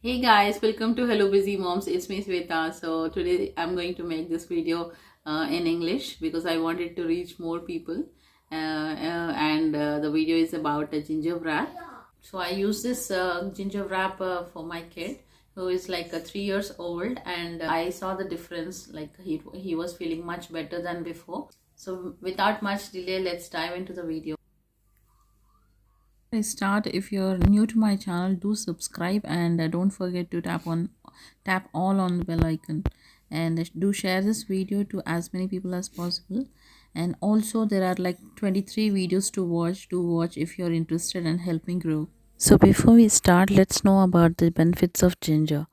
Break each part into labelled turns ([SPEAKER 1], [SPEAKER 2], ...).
[SPEAKER 1] Hey guys, welcome to Hello Busy Moms. It's me Sweta. So today I'm going to make this video in English because I wanted to reach more people. And the video is about a ginger wrap. So I use this ginger wrap for my kid who is like 3 years old, and I saw the difference. Like he was feeling much better than before. So without much delay, let's dive into the video. I start, if you're new to my channel, do subscribe, and don't forget to tap all on the bell icon, and do share this video to as many people as possible. And also there are like 23 videos to watch if you're interested in helping grow. So before we start, let's know about the benefits of ginger.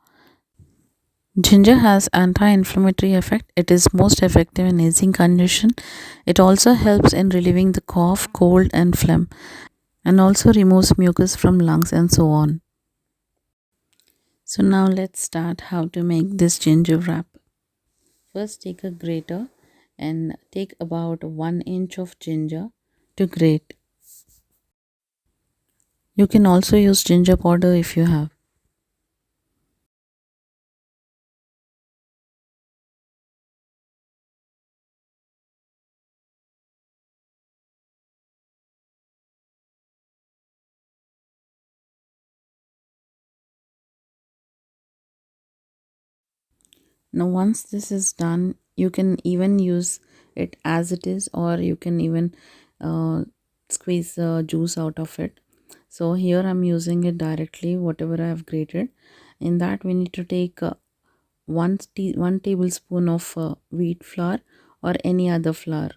[SPEAKER 1] Ginger has anti-inflammatory effect. It is most effective in easing congestion. It also helps in relieving the cough, cold and phlegm, and also removes mucus from lungs and so on. So now let's start how to make this ginger wrap. First take a grater and take about 1 inch of ginger to grate. You can also use ginger powder if you have. Now once this is done, you can even use it as it is, or you can even uh, squeeze the juice out of it. So here I'm using it directly, whatever I have grated. In that we need to take 1 tablespoon of wheat flour or any other flour,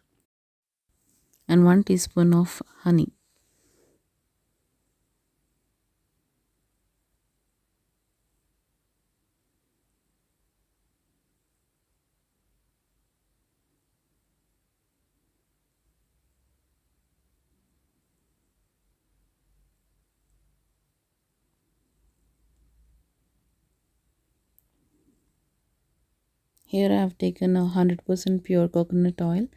[SPEAKER 1] and 1 teaspoon of honey. Here I have taken 100% pure coconut oil.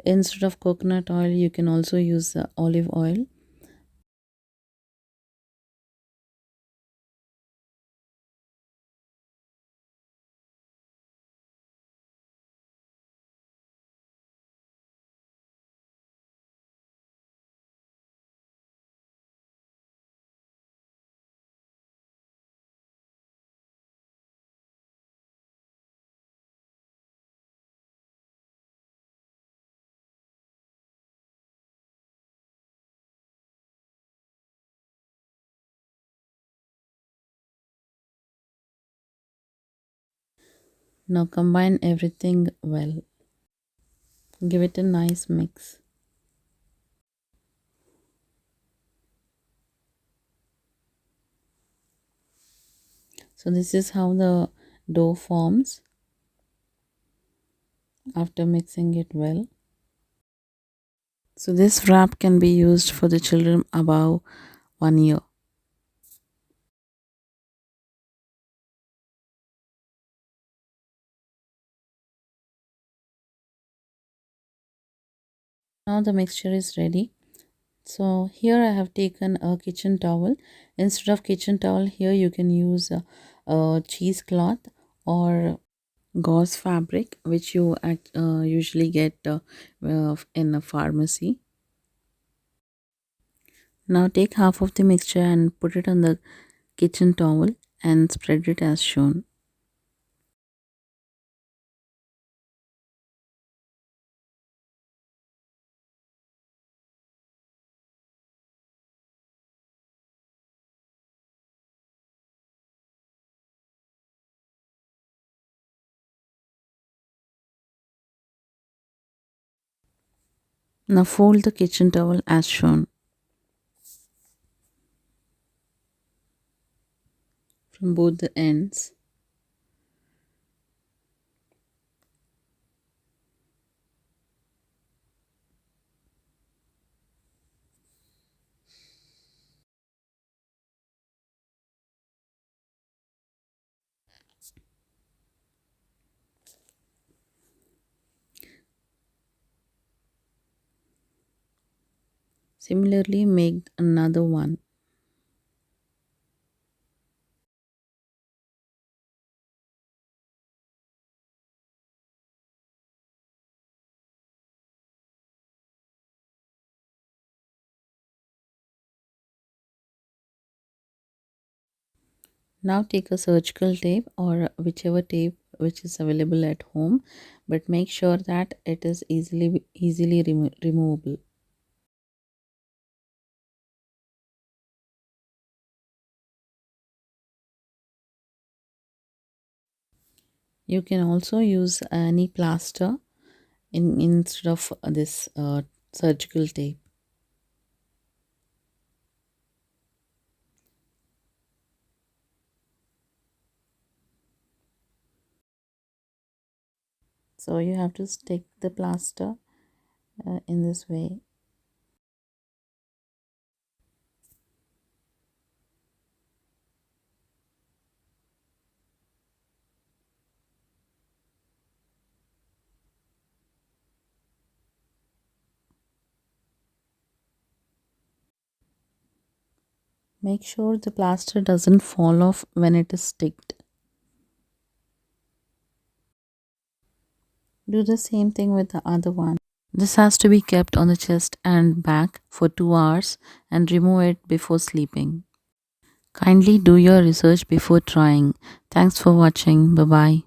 [SPEAKER 1] Instead of coconut oil, you can also use olive oil. Now combine everything well. Give it a nice mix. So this is how the dough forms after mixing it well. So this wrap can be used for the children above 1 year. Now the mixture is ready. So here I have taken a kitchen towel. Instead of kitchen towel, here you can use a cheesecloth or gauze fabric, which you usually get in a pharmacy. Now take half of the mixture and put it on the kitchen towel and spread it as shown. Now fold the kitchen towel as shown from both the ends. Similarly, make another one. Now take a surgical tape or whichever tape which is available at home, but make sure that it is easily removable. You can also use any plaster instead of this surgical tape. So you have to stick the plaster in this way. Make sure the plaster doesn't fall off when it is sticked. Do the same thing with the other one. This has to be kept on the chest and back for 2 hours and remove it before sleeping. Kindly do your research before trying. Thanks for watching. Bye bye.